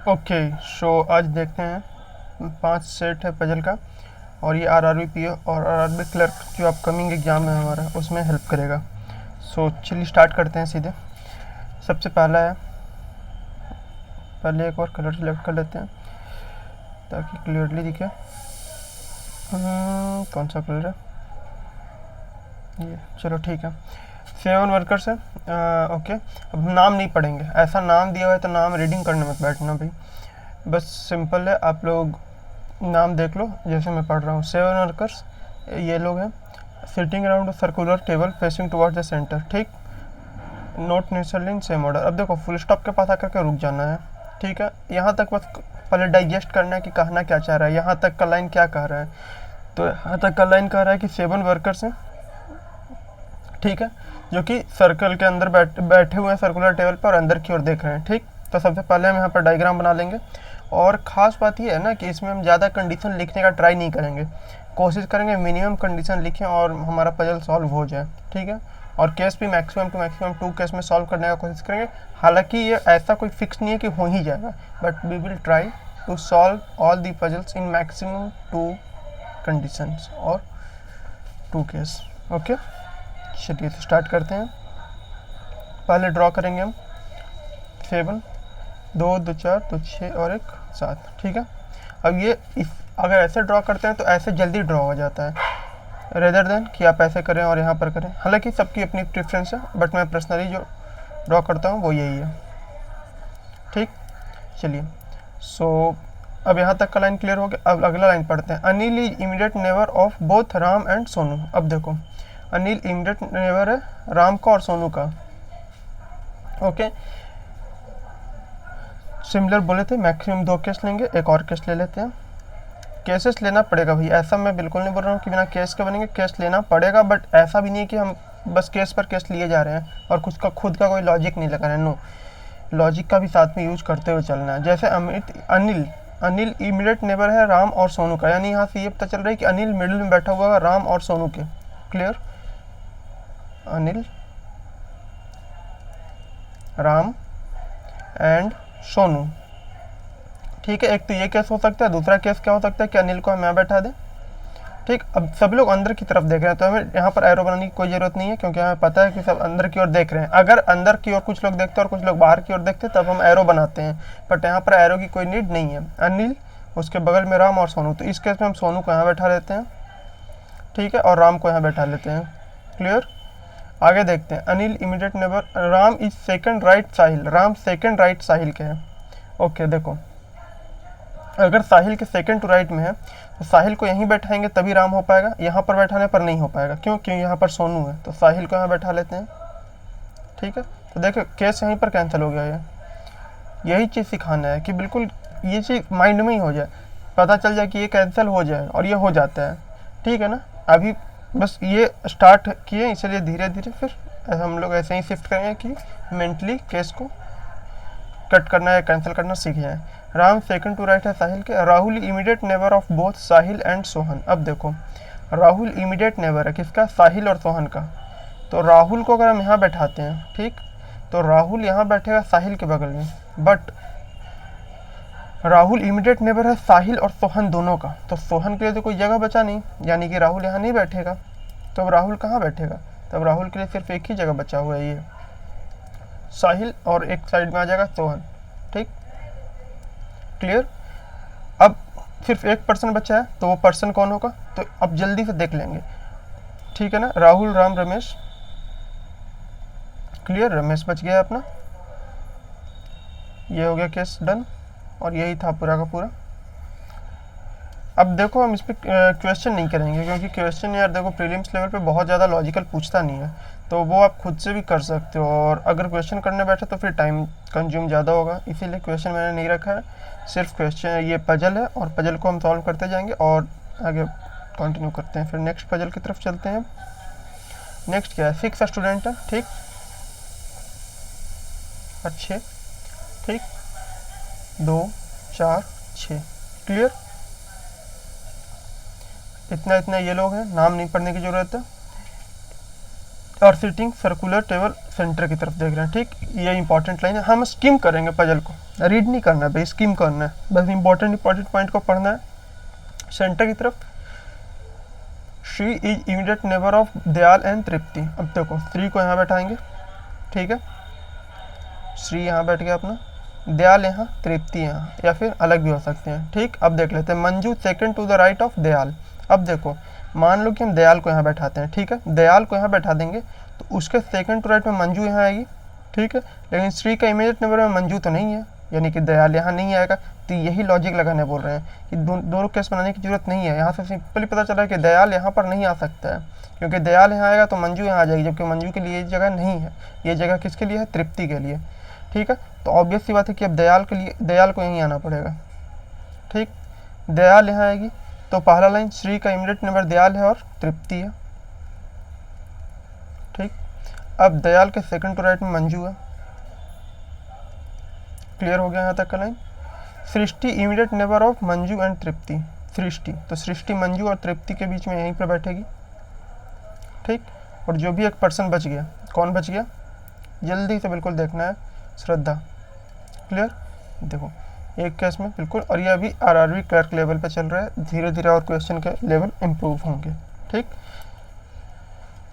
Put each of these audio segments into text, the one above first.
Okay so आज देखते हैं 5 सेट है पजल का, और ये आरआरबी पीओ और आरआरबी क्लर्क जो अपकमिंग एग्ज़ाम है हमारा उसमें हेल्प करेगा। सो चलिए स्टार्ट करते हैं सीधे। सबसे पहला है, पहले एक और कलर सेलेक्ट कर लेते हैं ताकि क्लियरली दिखे। कौन सा कलर है ये, चलो ठीक है। 7 वर्कर्स है। ओके, अब नाम नहीं पढ़ेंगे, ऐसा नाम दिया हुआ है तो नाम रीडिंग करने मत बैठना भाई, बस सिंपल है। आप लोग नाम देख लो जैसे मैं पढ़ रहा हूँ। 7 वर्कर्स ये लोग हैं, sitting around a circular table facing towards the centre. ठीक, note naturally in same order. अब देखो फुल स्टॉप के पास आकर के रुक जाना है, ठीक है। यहाँ तक बस पहले डाइजेस्ट करना है कि कहना क्या चाह रहा है, यहाँ तक का लाइन क्या कह रहा है। तो यहाँ तक का लाइन कह रहा है कि 7 वर्कर्स हैं, ठीक है, जो कि सर्कल के अंदर बैठे हुए हैं सर्कुलर टेबल पर और अंदर की ओर देख रहे हैं। ठीक, तो सबसे पहले हम यहाँ पर डायग्राम बना लेंगे। और ख़ास बात ये है ना कि इसमें हम ज़्यादा कंडीशन लिखने का ट्राई नहीं करेंगे, कोशिश करेंगे मिनिमम कंडीशन लिखें और हमारा पजल सॉल्व हो जाए, ठीक है। और केस भी मैक्सिमम टू मैक्सिमम 2 केस में सॉल्व करने का कोशिश करेंगे। हालांकि ये ऐसा कोई फिक्स नहीं है कि हो ही जाएगा, but we will try to solve all the puzzles in maximum 2 conditions और 2 केस। ओके, चलिए तो स्टार्ट करते हैं। पहले ड्रॉ करेंगे हम 7, 2 2 4 2 6 और 1 7, ठीक है। अब ये अगर ऐसे ड्रॉ करते हैं तो ऐसे जल्दी ड्रॉ हो जाता है, रेदर देन कि आप ऐसे करें और यहाँ पर करें। हालांकि सबकी अपनी प्रेफरेंस है, बट मैं पर्सनली जो ड्रॉ करता हूँ वो यही है, ठीक। चलिए, सो अब यहाँ तक का लाइन क्लियर हो गया। अब अगला लाइन पढ़ते हैं। Anil is immediate neighbour of both Ram and Sonu. अब देखो अनिल इमीडिएट नेबर है राम का और सोनू का। ओके, सिमिलर बोले थे, मैक्सिमम 2 केस लेंगे, एक और केस ले लेते हैं। केसेस लेना पड़ेगा भाई, ऐसा मैं बिल्कुल नहीं बोल रहा हूँ कि बिना केस के बनेंगे, केस लेना पड़ेगा, बट ऐसा भी नहीं है कि हम बस केस पर केस लिए जा रहे हैं और कुछ का खुद का कोई लॉजिक नहीं लगा रहे हैं। नो, लॉजिक का भी साथ में यूज करते हुए चलना है। जैसे अनिल अनिल इमीडिएट नेबर है राम और सोनू का, यानी यहाँ से ये पता चल रहा है कि अनिल मिडिल में बैठा हुआ है राम और सोनू के। क्लियर, अनिल, राम एंड सोनू, ठीक है। एक तो ये केस हो सकता है, दूसरा केस क्या हो सकता है कि अनिल को हम यहाँ बैठा दें, ठीक। अब सभी लोग अंदर की तरफ देख रहे हैं तो हमें यहाँ पर एरो बनाने की कोई ज़रूरत नहीं है, क्योंकि हमें पता है कि सब अंदर की ओर देख रहे हैं। अगर अंदर की ओर कुछ लोग देखते हैं और कुछ लोग बाहर की ओर देखते हैं तब हम एरो बनाते हैं, बट यहाँ पर एरो की कोई नीड नहीं है। अनिल, उसके बगल में राम और सोनू, तो इस केस में हम सोनू को यहाँ बैठा लेते हैं, ठीक है, और राम को यहाँ बैठा लेते हैं। क्लियर, आगे देखते हैं। Anil immediate neighbour, Ram is second right Sahil, Ram second right Sahil के हैं। ओके, देखो अगर साहिल के सेकंड टू राइट में है तो साहिल को यहीं बैठाएंगे तभी राम हो पाएगा, यहाँ पर बैठाने पर नहीं हो पाएगा। क्यों? क्यों यहाँ पर सोनू है, तो साहिल को यहाँ बैठा लेते हैं, ठीक है। तो देखो केस यहीं पर कैंसिल हो गया। ये यही चीज़ सिखाना है कि बिल्कुल ये चीज़ माइंड में ही हो जाए, पता चल जाए कि ये कैंसिल हो जाए, और ये हो जाता है, ठीक है ना। अभी बस ये स्टार्ट किए, इसलिए धीरे धीरे फिर हम लोग ऐसे ही शिफ्ट करेंगे कि मेंटली केस को कट करना या कैंसिल करना सीख जाए। राम सेकंड टू राइट है साहिल के। Rahul immediate neighbour of both Sahil and Sohan. अब देखो राहुल इमीडिएट नेबर है किसका? साहिल और सोहन का। तो राहुल को अगर हम यहाँ बैठाते हैं, ठीक, तो राहुल यहाँ बैठेगा साहिल के बगल में, बट राहुल इमीडिएट नेबर है साहिल और सोहन दोनों का, तो सोहन के लिए तो कोई जगह बचा नहीं, यानी कि राहुल यहाँ नहीं बैठेगा। तो अब राहुल कहाँ बैठेगा? तब राहुल के लिए सिर्फ एक ही जगह बचा हुआ है, ये साहिल, और एक साइड में आ जाएगा सोहन, ठीक। क्लियर, अब सिर्फ एक पर्सन बचा है, तो वो पर्सन कौन होगा? तो अब जल्दी से देख लेंगे, ठीक है ना। राहुल, राम, रमेश। क्लियर, रमेश बच गया अपना, ये हो गया केस डन, और यही था पूरा का पूरा। अब देखो हम इस पर क्वेश्चन नहीं करेंगे, क्योंकि क्वेश्चन यार देखो प्रीलिम्स लेवल पे बहुत ज़्यादा लॉजिकल पूछता नहीं है, तो वो आप खुद से भी कर सकते हो, और अगर क्वेश्चन करने बैठे तो फिर टाइम कंज्यूम ज़्यादा होगा, इसीलिए क्वेश्चन मैंने नहीं रखा है। सिर्फ क्वेश्चन, ये पजल है और पजल को हम सॉल्व करते जाएंगे और आगे कंटिन्यू करते हैं। फिर नेक्स्ट पजल की तरफ चलते हैं। नेक्स्ट क्या है? 6 स्टूडेंट है, ठीक, अच्छे, ठीक, 2 4 6। क्लियर, इतना इतना ये लोग हैं, नाम नहीं पढ़ने की ज़रूरत है, और सिटिंग सर्कुलर टेबल सेंटर की तरफ देख रहे हैं। ठीक, ये इंपॉर्टेंट लाइन है। हम स्किम करेंगे पजल को, रीड नहीं करना है भाई, स्किम करना है बस, इंपॉर्टेंट पॉइंट को पढ़ना है। सेंटर की तरफ, Shri is immediate neighbour of Dayal and Tripti. अब देखो श्री को यहाँ बैठाएंगे, ठीक है, श्री यहाँ बैठ गया अपना, दयाल यहाँ, तृप्ति यहाँ, या फिर अलग भी हो सकते हैं। ठीक, अब देख लेते हैं Manju second to the right of Dayal. अब देखो मान लो कि हम दयाल को यहाँ बैठाते हैं, ठीक है, दयाल को यहाँ बैठा देंगे तो उसके सेकंड टू राइट में मंजू यहाँ आएगी, ठीक है, लेकिन श्री का इमीडिएट नेबर में मंजू तो नहीं है, यानी कि दयाल यहाँ नहीं आएगा। तो यही लॉजिक लगाने बोल रहे हैं कि दोनों केस बनाने की जरूरत नहीं है। यहाँ से सिंपली पता चला है कि दयाल यहाँ पर नहीं आ सकता है, क्योंकि दयाल यहाँ आएगा तो मंजू यहाँ आ जाएगी, जबकि मंजू के लिए ये जगह नहीं है, ये जगह किसके लिए है, तृप्ति के लिए। ठीक है, तो ऑब्वियस सी बात है कि अब दयाल के लिए दयाल को यहीं आना पड़ेगा। ठीक, दयाल यहाँ आएगी तो पहला लाइन श्री का इमीडिएट नंबर दयाल है और तृप्ति है। ठीक, अब दयाल के सेकंड टू राइट में मंजू है। क्लियर हो गया यहाँ तक का line. Srishti immediate neighbour of Manju and Tripti, Srishti, तो सृष्टि मंजू और तृप्ति के बीच में यहीं पर बैठेगी। ठीक, और जो भी एक पर्सन बच गया, कौन बच गया, जल्दी से बिल्कुल देखना है, श्रद्धा। क्लियर, देखो एक केस में बिल्कुल, और ये अभी आरआरबी क्लर्क लेवल पे चल रहा है, धीरे धीरे और क्वेश्चन के लेवल इम्प्रूव होंगे। ठीक,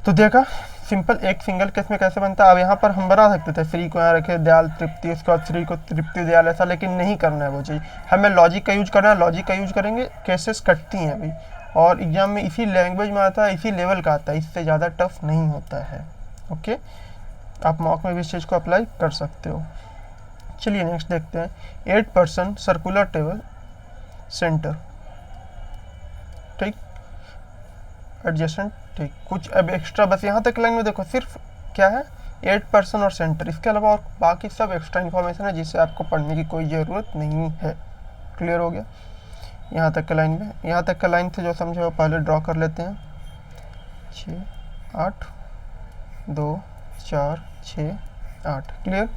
तो देखा सिंपल एक सिंगल केस में कैसे बनता है। अब यहाँ पर हम बना सकते थे श्री को यहाँ रखे, दयाल तृप्ति, उसके बाद श्री को तृप्ति दयाल, ऐसा, लेकिन नहीं करना है वो चीज़, हमें लॉजिक का यूज करना है। लॉजिक का यूज करेंगे, केसेस कटती हैं अभी, और एग्जाम में इसी लैंग्वेज में आता है, इसी लेवल का आता है, इससे ज़्यादा टफ नहीं होता है। ओके, आप मॉक में भी इस चीज़ को अप्लाई कर सकते हो। चलिए नेक्स्ट देखते हैं, 8 पर्सन सर्कुलर टेबल सेंटर। ठीक, एडजेसेंट, ठीक, कुछ अब एक्स्ट्रा बस यहाँ तक लाइन में देखो सिर्फ क्या है, 8 पर्सन और सेंटर, इसके अलावा और बाकी सब एक्स्ट्रा इन्फॉर्मेशन है जिससे आपको पढ़ने की कोई ज़रूरत नहीं है। क्लियर हो गया यहाँ तक का लाइन में। यहाँ तक का लाइन थे जो समझे वो पहले ड्रॉ कर लेते हैं। 6 8 2 4 6 8। क्लियर,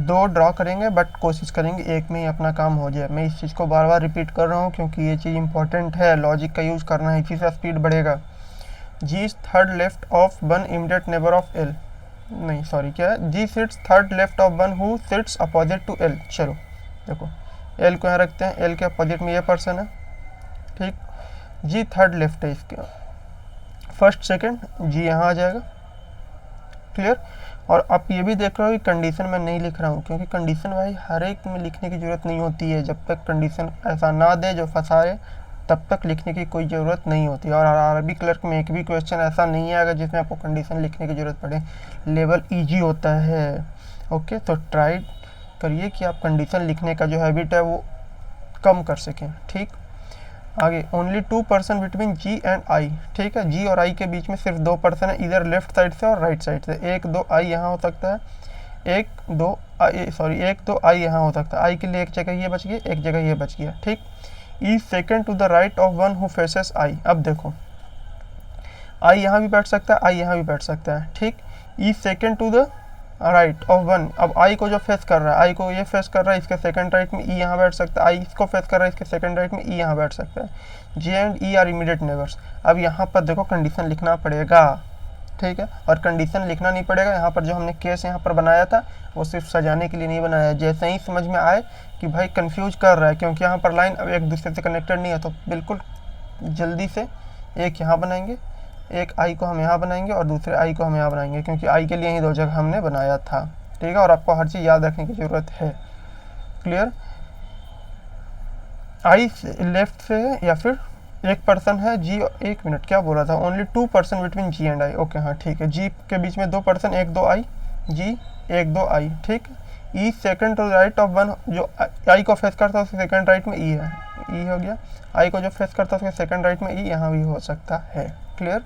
2 ड्रॉ करेंगे बट कोशिश करेंगे एक में ही अपना काम हो जाए। मैं इस चीज़ को बार बार रिपीट कर रहा हूँ क्योंकि ये चीज़ इंपॉर्टेंट है, लॉजिक का यूज़ करना है, इसी से स्पीड बढ़ेगा। G third left of one immediate neighbour of L, नहीं सॉरी क्या है, G sits third left of one who sits opposite to L. चलो देखो एल को यहाँ रखते हैं, एल के अपोजिट में ये पर्सन है। ठीक, जी थर्ड लेफ्ट है इसके, फर्स्ट सेकेंड जी यहाँ आ जाएगा। क्लियर, और आप ये भी देख रहे हो कि कंडीशन मैं नहीं लिख रहा हूँ, क्योंकि कंडीशन भाई हर एक में लिखने की ज़रूरत नहीं होती है। जब तक कंडीशन ऐसा ना दे जो फंसाए तब तक लिखने की कोई ज़रूरत नहीं होती। और आरआरबी क्लर्क में एक भी क्वेश्चन ऐसा नहीं आएगा जिसमें आपको कंडीशन लिखने की ज़रूरत पड़े, लेवल ईजी होता है। ओके, तो ट्राई करिए कि आप कंडीशन लिखने का जो हैबिट है वो कम कर सकें। ठीक, आगे only 2 person between ji and I. ठीक है, जी और आई के बीच में सिर्फ 2 पर्सन है, इधर लेफ्ट साइड से और राइट साइड से। 1 2 आई यहाँ हो सकता है, 1 2 आई यहाँ हो सकता है। आई के लिए एक जगह ये बच गई, एक जगह ये बच गया। ठीक, E second to the right of one who faces I. अब देखो आई यहाँ भी बैठ सकता है, आई यहाँ भी बैठ सकता है। ठीक, E second to the right of one, अब आई को जो फेस कर रहा है, आई को ये फेस कर रहा है, इसके सेकंड राइट में ई यहाँ बैठ सकता है। आई इसको फेस कर रहा है, इसके सेकंड राइट में ई यहाँ बैठ सकता है। जे and E R immediate neighbours. अब यहाँ पर देखो कंडीशन लिखना पड़ेगा। ठीक है, और कंडीशन लिखना नहीं पड़ेगा, यहाँ पर जो हमने केस यहाँ पर बनाया था वो सिर्फ सजाने के लिए नहीं बनाया है। जैसे ही समझ में आए कि भाई कन्फ्यूज कर रहा है, क्योंकि यहाँ पर लाइन अब एक दूसरे से कनेक्टेड नहीं है, तो बिल्कुल जल्दी से एक यहाँ बनाएंगे, एक आई को हम यहाँ बनाएंगे और दूसरे आई को हम यहाँ बनाएंगे, क्योंकि आई के लिए ही 2 जगह हमने बनाया था। ठीक है, और आपको हर चीज़ याद रखने की ज़रूरत है। क्लियर, आई लेफ्ट से है या फिर एक पर्सन है जी, 1 मिनट क्या बोला था, only 2 person between ji and I. Okay हाँ ठीक है, जी के बीच में 2 पर्सन, 1 2 आई, जी 1 2 आई। ठीक, E second to right of one, जो आई को फेस करता है उसके सेकंड राइट में ई है, ई हो गया। आई को जो फेस करता है उसके सेकंड राइट में ई यहाँ भी हो सकता है। Clear,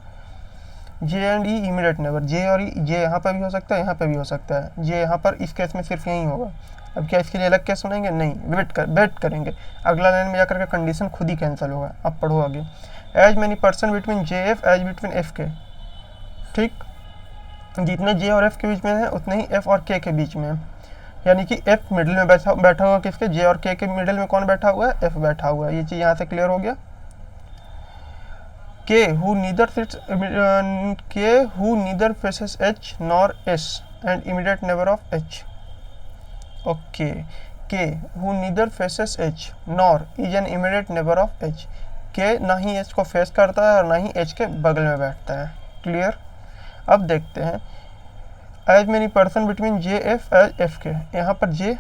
J and E immediate neighbour, J और ई, जे यहाँ पर भी हो सकता है, यहाँ पर भी हो सकता है। जे यहाँ पर इस केस में सिर्फ यही होगा। अब क्या इसके लिए अलग केस सुनेंगे, नहीं, वेट करेंगे, अगला लाइन में जाकर के कंडीशन खुद ही कैंसिल होगा। अब पढ़ो आगे, as many person between J F as between F K. ठीक, जितने जे और एफ के बीच में है उतने ही एफ और के बीच में है, यानी कि एफ मिडिल में बैठा हुआ किसके, जे और के मिडिल में कौन बैठा हुआ है, एफ बैठा हुआ है। ये चीज़ यहाँ से क्लियर हो गया। K who neither faces H nor S and immediate neighbour of H. Okay, K who neither faces H nor is an immediate neighbour of H. K ना ही एच को फेस करता है और ना ही एच के बगल में बैठता है। क्लियर। अब देखते हैं as many person between J F as F K. यहाँ पर जे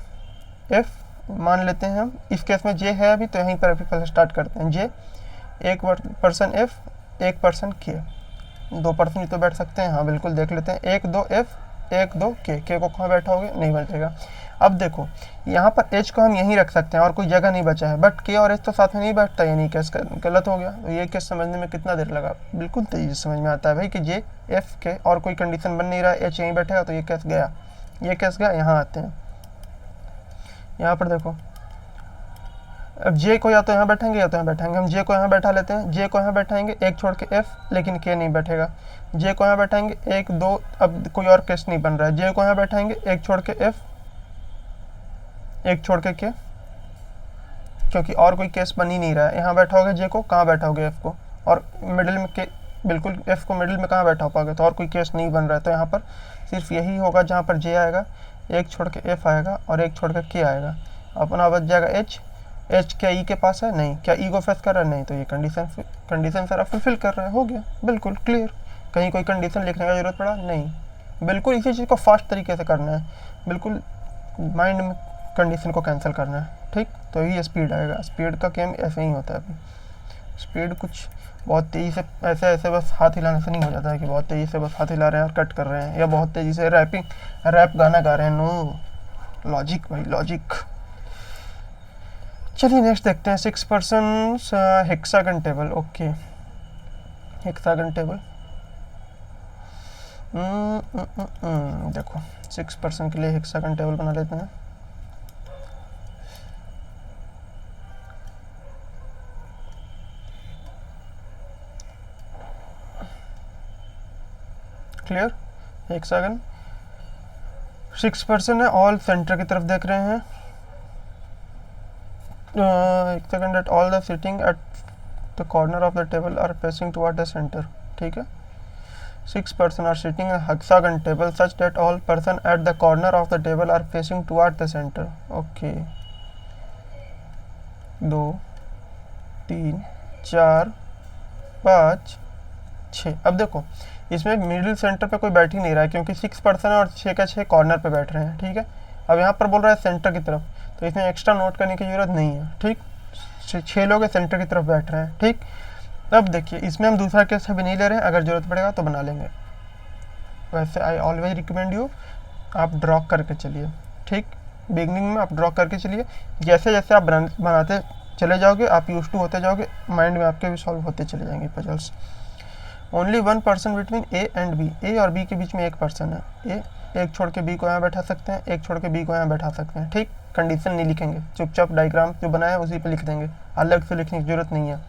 एफ मान लेते हैं हम, इस केस में जे है अभी, तो यहीं पर अभी पहले स्टार्ट करते हैं। जे एक पर्सन एफ, एक पर्सन के, दो पर्सन ही तो बैठ सकते हैं। हाँ बिल्कुल, देख लेते हैं। एक दो एफ, एक दो के को कहाँ बैठा होगे, नहीं बैठेगा। अब देखो यहाँ पर एच को हम यहीं रख सकते हैं और कोई जगह नहीं बचा है, बट के और एच तो साथ में नहीं बैठता, यानी केस गलत हो गया। तो ये केस समझने में कितना देर लगा, बिल्कुल तेजी से समझ में आता है भाई कि जे एफ के और कोई कंडीशन बन नहीं रहा है, एच यहीं बैठेगा, तो ये केस गया, ये केस गया। यहाँ आते हैं, यहाँ पर देखो अब जे को या तो यहाँ बैठेंगे या तो यहाँ बैठाएंगे। हम जे को यहाँ बैठा लेते हैं, जे को यहाँ बैठाएंगे, एक छोड़ के एफ, लेकिन के नहीं बैठेगा। जे को यहाँ बैठाएंगे, एक दो, अब कोई और केस नहीं बन रहा है। जे को यहाँ बैठाएंगे, एक छोड़ के एफ, एक छोड़ के क्योंकि और कोई केस बन ही नहीं रहा है। यहाँ बैठाओगे जे को, कहाँ बैठाओगे एफ को, और मिडिल में के, बिल्कुल एफ को मिडिल में कहाँ बैठा पाओगे, तो और कोई केस नहीं बन रहा है। तो यहाँ पर सिर्फ यही होगा जहाँ पर जे आएगा, एक छोड़ के एफ आएगा और एक छोड़ के के आएगा, अपना बच जाएगा एच। एच क्या ई के पास है, नहीं। क्या ई को फेस कर रहा है, नहीं। तो ये कंडीशन सारा फुलफिल कर रहा है, हो गया, बिल्कुल क्लियर। कहीं कोई कंडीशन लिखने का जरूरत पड़ा, नहीं। बिल्कुल इसी चीज़ को फास्ट तरीके से करना है, बिल्कुल माइंड में कंडीशन को कैंसिल करना है, ठीक। तो ये स्पीड आएगा। स्पीड का गेम ऐसे ही होता है। अभी स्पीड कुछ बहुत तेज़ी से ऐसे बस हाथ हिलाने से नहीं हो जाता है कि बहुत तेज़ी से बस हाथ हिला रहे हैं और कट कर रहे हैं, या बहुत तेज़ी से रैप गाना गा रहे हैं। नो, लॉजिक भाई, लॉजिक। चलिए नेक्स्ट देखते हैं। 6 person hexagon table. Okay, hexagon table. देखो 6 पर्सन के लिए हेक्सागन टेबल बना लेते हैं। क्लियर। हेक्सागन 6 पर्सन है, ऑल सेंटर की तरफ देख रहे हैं। Hexagon that all the sitting at the corner of the table are facing toward the center। ठीक है। 6 person are sitting a hexagon table such that all person at the corner of the table are facing toward the center। Okay, 2 3 4 5 6। अब देखो इसमें middle centre पे कोई बैठ ही नहीं रहा है, क्योंकि 6 पर्सन है और 6 का 6 कॉर्नर पे बैठ रहे हैं, ठीक है। अब यहाँ पर बोल रहा है सेंटर की तरफ, तो इसमें एक्स्ट्रा नोट करने की जरूरत नहीं है, ठीक। 6 लोग सेंटर की तरफ बैठ रहे हैं, ठीक। अब देखिए इसमें हम दूसरा केस अभी नहीं ले रहे हैं, अगर जरूरत पड़ेगा तो बना लेंगे। वैसे आई ऑलवेज रिकमेंड यू, आप ड्रॉ करके चलिए, ठीक। बिगनिंग में आप ड्रॉ करके चलिए, जैसे जैसे आप बनाते चले जाओगे आप यूज टू होते जाओगे, माइंड में आपके भी सॉल्व होते चले जाएंगे puzzles. Only 1 person between A and B. A और बी के बीच में एक पर्सन है। ए एक छोड़ के बी को यहाँ बैठा सकते हैं, एक छोड़ के बी को यहाँ बैठा सकते हैं, ठीक। कंडीशन नहीं लिखेंगे, चुपचाप डायग्राम जो बनाया है उसी पे लिख देंगे, अलग से लिखने की जरूरत नहीं है।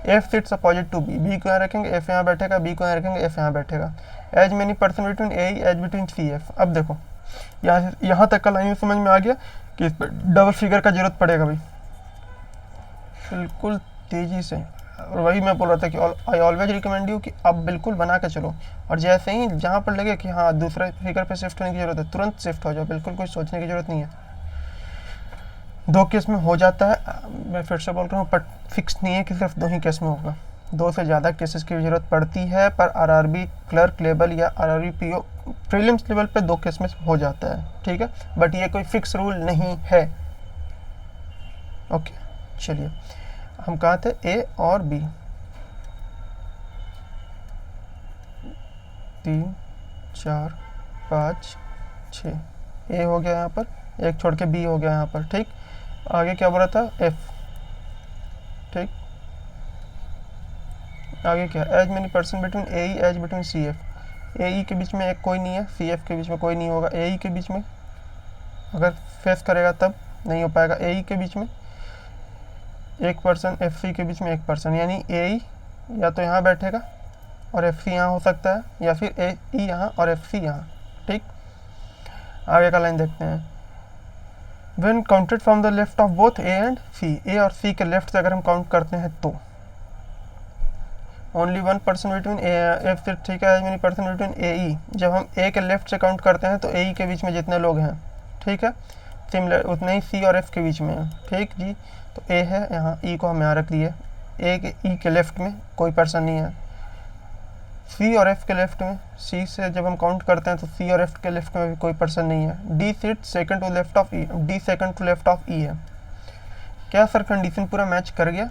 F sits opposite to B. B को यहाँ रखेंगे, एफ यहाँ बैठेगा, बी को यहाँ रखेंगे, एफ यहाँ बैठेगा। एज मेनी पर्सन बिटवीन ए एज बिटवीन सी एफ। अब देखो यहाँ तक का लाइन समझ में आ गया कि इस पर डबल फिगर का जरूरत पड़ेगा भाई, बिल्कुल तेजी से। और वही मैं बोल रहा था कि आई ऑलवेज रिकमेंड यू कि आप बिल्कुल बना के चलो, और जैसे ही जहाँ पर लगे कि हाँ दूसरे फिगर पे शिफ्ट होने की जरूरत है, तुरंत शिफ्ट हो जाओ, बिल्कुल कुछ सोचने की जरूरत नहीं है। 2 केस में हो जाता है, मैं फिर से बोल रहा हूँ, बट फिक्स नहीं है कि सिर्फ 2 ही केस में होगा, 2 से ज़्यादा केसेस की जरूरत पड़ती है। पर आरआरबी क्लर्क लेवल या आरआरबी पीओ प्रीलिम्स लेवल पे 2 केस में हो जाता है, ठीक है। बट ये कोई फिक्स रूल नहीं है। ओके चलिए, हम कहाँ थे, ए और बी। 3 4 5 6 ए हो गया यहाँ पर, एक छोड़ के बी हो गया यहाँ पर, ठीक। आगे क्या बोला था, एफ, ठीक। आगे क्या, as many person between A E age between C F. ए ई के बीच में एक कोई नहीं है, सी एफ के बीच में कोई नहीं होगा। ए ई के बीच में अगर फेस करेगा तब नहीं हो पाएगा। ए ई के बीच में एक पर्सन, एफ सी के बीच में एक पर्सन, यानी ए ई या तो यहाँ बैठेगा और एफ सी यहाँ हो सकता है, या फिर ए ई यहाँ और एफ सी यहाँ, ठीक। आगे का लाइन देखते हैं। When counted from the left of both A and C, A और C के लेफ्ट से अगर हम काउंट करते हैं तो ओनली 1% बिटवीन एफ से, ठीक है, as many person between A ई। जब हम ए के लेफ्ट से काउंट करते हैं तो ए ई के बीच में जितने लोग हैं, ठीक है, सिमिलर उतने ही सी और एफ के बीच में है, ठीक जी। तो ए है यहाँ, ई को हम यहाँ रख दिए, ए के ई के लेफ्ट में कोई पर्सन नहीं है, सी और एफ के लेफ्ट में, सी से जब हम काउंट करते हैं तो सी और एफ के लेफ्ट में भी कोई पर्सन नहीं है। D seat second to left of E, D second to left of E है। क्या सर कंडीशन पूरा मैच कर गया?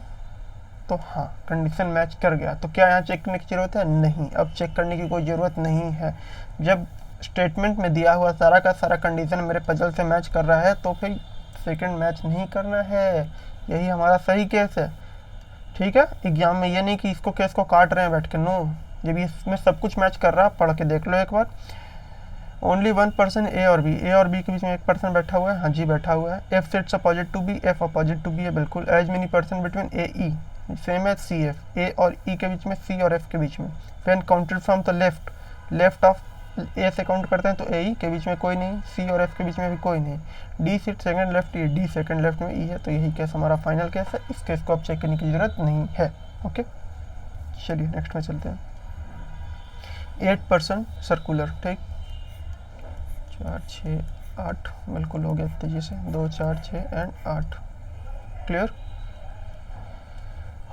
तो हाँ, कंडीशन मैच कर गया। तो क्या यहाँ चेक करने की ज़रूरत है? नहीं, अब चेक करने की कोई ज़रूरत नहीं है। जब स्टेटमेंट में दिया हुआ सारा का सारा कंडीशन मेरे पजल से मैच कर रहा है तो फिर सेकंड मैच नहीं करना है। यही हमारा सही केस है, ठीक है। एग्जाम में ये नहीं कि इसको केस को काट रहे हैं बैठ के, नो, जब इसमें सब कुछ मैच कर रहा है, पढ़ के देख लो एक बार। ओनली 1% ए और बी के बीच में एक पर्सन बैठा हुआ है, हाँ जी बैठा हुआ है। F sits opposite to B, F opposite to B है बिल्कुल। As many person between A E, same as C F, A और ई के बीच में, सी और एफ के बीच में। When counted from the left, left of A से काउंट करते हैं तो ए ई के बीच में कोई नहीं, सी और एफ के बीच में भी कोई नहीं। डी सीट सेकंड लेफ्ट ई, डी सेकंड लेफ्ट में ई है। तो यही केस हमारा फाइनल केस है, इस केस को अब चेक करने की जरूरत नहीं है। ओके, चलिए नेक्स्ट में चलते हैं। 8% सर्कुलर, ठीक, 4 6 8 बिल्कुल हो गया तेजी से, 2 4 6 and 8, clear.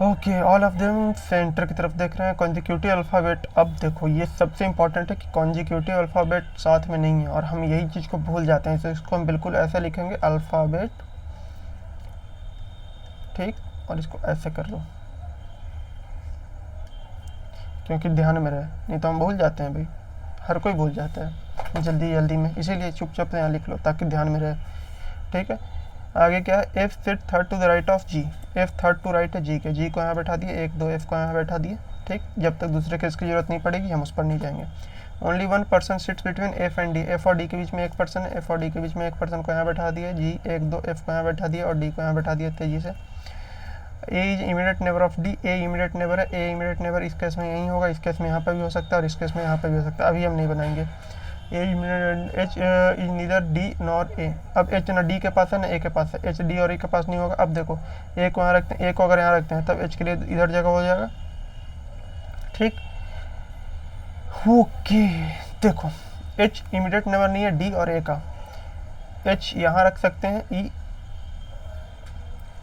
Okay, all of them centre की तरफ देख रहे हैं। कॉन्जिक्यूटिव अल्फ़ाबेट, अब देखो ये सबसे इंपॉर्टेंट है कि कॉन्जिक्यूटिव अल्फ़ाबेट साथ में नहीं है और हम यही चीज़ को भूल जाते हैं। तो इसको हम बिल्कुल ऐसा लिखेंगे, अल्फ़ाबेट, ठीक, और इसको ऐसे कर लो क्योंकि ध्यान में रहे, नहीं तो हम भूल जाते हैं भाई, हर कोई भूल जाता है जल्दी जल्दी में, इसीलिए चुपचाप से यहाँ लिख लो ताकि ध्यान में रहे, ठीक है। आगे क्या है? F sits third to the right of G, F third to right है जी के, जी को यहाँ बैठा दिए, 1 2 एफ को यहाँ बैठा दिए, ठीक। जब तक दूसरे केस की जरूरत नहीं पड़ेगी हम उस पर नहीं जाएंगे। Only 1% sits between F and D, F और डी के बीच में एक पर्सन है, एफ और डी के बीच में एक पर्सन को यहाँ बैठा दिया, जी 1 2 एफ को यहाँ बैठा दिया और डी को यहाँ बैठा दिया तेजी से। A is immediate neighbour of D, A immediate neighbour है, ए इमीडिएट नेबर इस केस में यही होगा, इस केस में यहाँ पर भी हो सकता है और इस केस में यहाँ पर भी हो सकता है, अभी हम नहीं बनाएंगे। H is neither D nor ए, अब एच ना डी के पास है ना ए के पास है, एच डी और ए के पास नहीं होगा। अब देखो ए को यहाँ रखते हैं, ए को अगर यहाँ रखते हैं तब एच के लिए इधर जगह हो जाएगा, ठीक। ओके, देखो एच इमीडिएट नेबर नहीं है डी और ए का, एच यहाँ रख सकते हैं, ई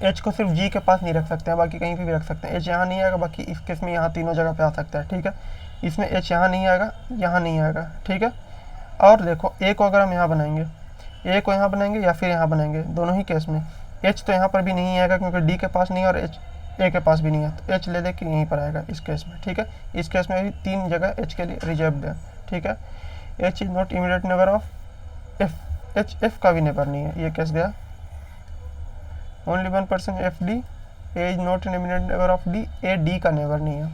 एच को सिर्फ जी के पास नहीं रख सकते हैं, बाकी कहीं पे भी रख सकते हैं। एच यहाँ नहीं आएगा, बाकी इस केस में यहाँ तीनों जगह पे आ सकता है, ठीक है। इसमें एच यहाँ नहीं आएगा, यहाँ नहीं आएगा, ठीक है। और देखो ए को अगर हम यहाँ बनाएंगे, ए को यहाँ बनाएंगे या फिर यहाँ बनाएंगे, दोनों ही केस में एच तो यहाँ पर भी नहीं आएगा क्योंकि डी के पास नहीं है और एच ए के पास भी नहीं है, तो एच ले लेके यहीं पर आएगा इस केस में, ठीक है। इस केस में भी 3 जगह एच के लिए रिजर्व है, ठीक है। H is not immediate neighbour of F, H F का भी नेबर नहीं है, ये केस गया। Only 1% F D, A is not an immediate neighbour of D, A D का नेबर नहीं है,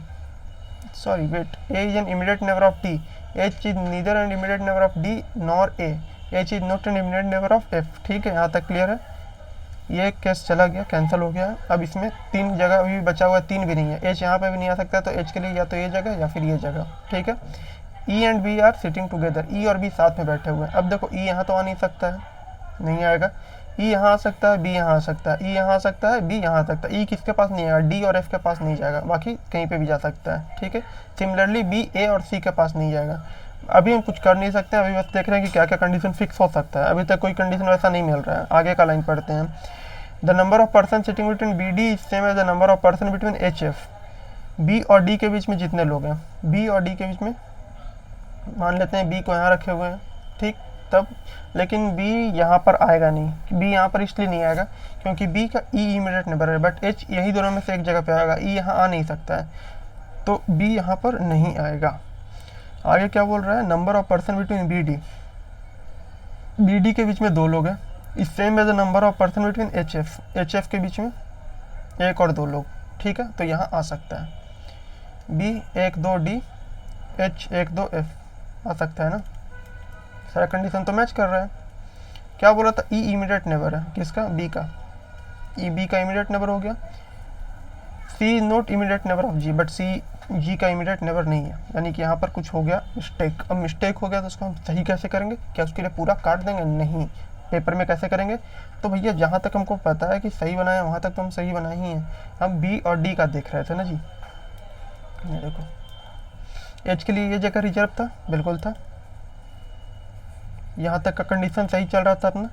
sorry wait, A is an immediate neighbour of D, H is neither an immediate neighbour of D nor A, H is not an immediate neighbour of F, ठीक है। यहाँ तक clear है, ये case चला गया, कैंसिल हो गया। अब इसमें 3 जगह अभी बचा हुआ है, 3 भी नहीं है, एच यहाँ पे भी नहीं आ सकता, तो एच के लिए या तो ये जगह या फिर ये जगह, ठीक है। E and B are sitting together, E और बी साथ में बैठे हुए हैं। अब देखो ई यहाँ तो आ नहीं सकता है, नहीं आएगा, ई यहाँ आ सकता है, बी यहाँ आ सकता है, ई यहाँ आ सकता है, बी यहाँ आ सकता है, ई किसके पास नहीं आएगा? डी और एफ के पास नहीं जाएगा, बाकी कहीं पे भी जा सकता है, ठीक है। सिमिलरली बी ए और सी के पास नहीं जाएगा। अभी हम कुछ कर नहीं सकते, अभी बस देख रहे हैं कि क्या क्या कंडीशन फिक्स हो सकता है, अभी तक कोई कंडीशन वैसा नहीं मिल रहा है। आगे का लाइन पढ़ते हैं। The number of person sitting between B D is same as the number of person between H F, B और डी के बीच में जितने लोग हैं, बी और डी के बीच में मान लेते हैं बी को यहाँ रखे हुए हैं, ठीक। तब लेकिन बी यहाँ पर आएगा नहीं, बी यहाँ पर इसलिए नहीं आएगा क्योंकि बी का ई इमीडिएट नेबर है, बट एच यही दोनों में से एक जगह पे आएगा, ई यहाँ आ नहीं सकता है, तो बी यहाँ पर नहीं आएगा। आगे क्या बोल रहा है? Number of person between B D, B D के बीच में 2 लोग हैं, is same as the number of person between H F, H F के बीच में 1 और 2 लोग, ठीक है। तो यहाँ आ सकता है बी 1 2 डी, एच 1 2 एफ आ सकता है ना, सारा कंडीशन तो मैच कर रहा है। क्या बोला था? ई इमीडिएट नेबर है, किसका? बी का, ई बी का इमीडिएट नेबर हो गया। C is not immediate neighbour of G, but C G का इमीडिएट नेबर नहीं है, यानी कि यहाँ पर कुछ हो गया मिस्टेक। अब मिस्टेक हो गया तो उसको हम सही कैसे करेंगे? क्या उसके लिए पूरा काट देंगे? नहीं। पेपर में कैसे करेंगे? तो भैया जहाँ तक हमको पता है कि सही बनाया वहाँ तक तो हम सही बनाए ही हैं। हम बी और डी का देख रहे थे ना जी, ये देखो एच के लिए ये जगह रिजर्व था, बिल्कुल था, यहाँ तक का कंडीशन सही चल रहा था अपना।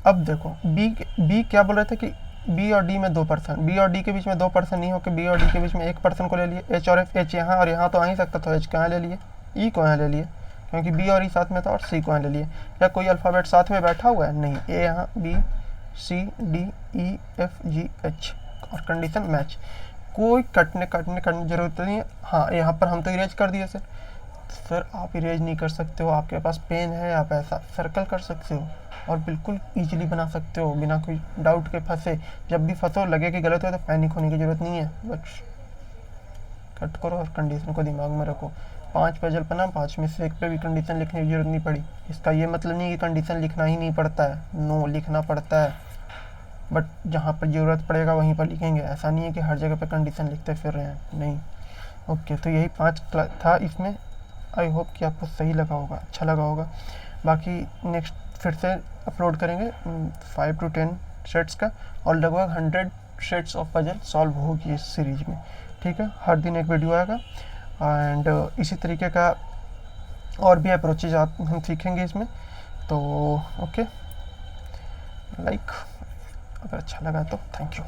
अब देखो बी क्या बोल रहे थे कि बी और डी में 2%, बी और डी के बीच में 2% नहीं होकर बी और डी के बीच में 1% को ले लिए, एच और एच यहाँ और यहाँ तो आ ही सकता था, एच कहाँ ले लिए, ई को यहाँ ले लिए, क्योंकि बी और ई साथ में था, और सी को यहाँ ले लिए। क्या कोई अल्फ़ाबेट साथ में बैठा हुआ है? नहीं, ए यहाँ, B C D E F G H, और कंडीशन मैच, कोई कटने की जरूरत नहीं है। हाँ यहाँ पर हम तो इरेज कर दिए सर आप इरेज नहीं कर सकते हो, आपके पास पेन है, आप ऐसा सर्कल कर सकते हो और बिल्कुल इजीली बना सकते हो बिना कोई डाउट के फंसे। जब भी फंसो लगे कि गलत हो तो पैनिक होने की ज़रूरत नहीं है, बस कट करो और कंडीशन को दिमाग में रखो। 5 पेजल पर ना 5 में से एक पे भी कंडीशन लिखने की ज़रूरत नहीं पड़ी। इसका ये मतलब नहीं कि कंडीशन लिखना ही नहीं पड़ता है, नो लिखना पड़ता है, बट जहाँ पर ज़रूरत पड़ेगा वहीं पर लिखेंगे। ऐसा नहीं है कि हर जगह पर कंडीशन लिखते फिर रहे हैं, नहीं। ओके, तो यही 5 था इसमें। आई होप कि आपको सही लगा होगा, अच्छा लगा होगा। बाकी नेक्स्ट फिर से अपलोड करेंगे 5 to 10 सेट्स का, और लगभग 100 सेट्स ऑफ पजल सॉल्व होगी इस सीरीज में। ठीक है, हर दिन एक वीडियो आएगा, एंड इसी तरीके का और भी अप्रोचेज आप हम सीखेंगे इसमें। तो ओके, लाइक अगर अच्छा लगा तो थैंक यू।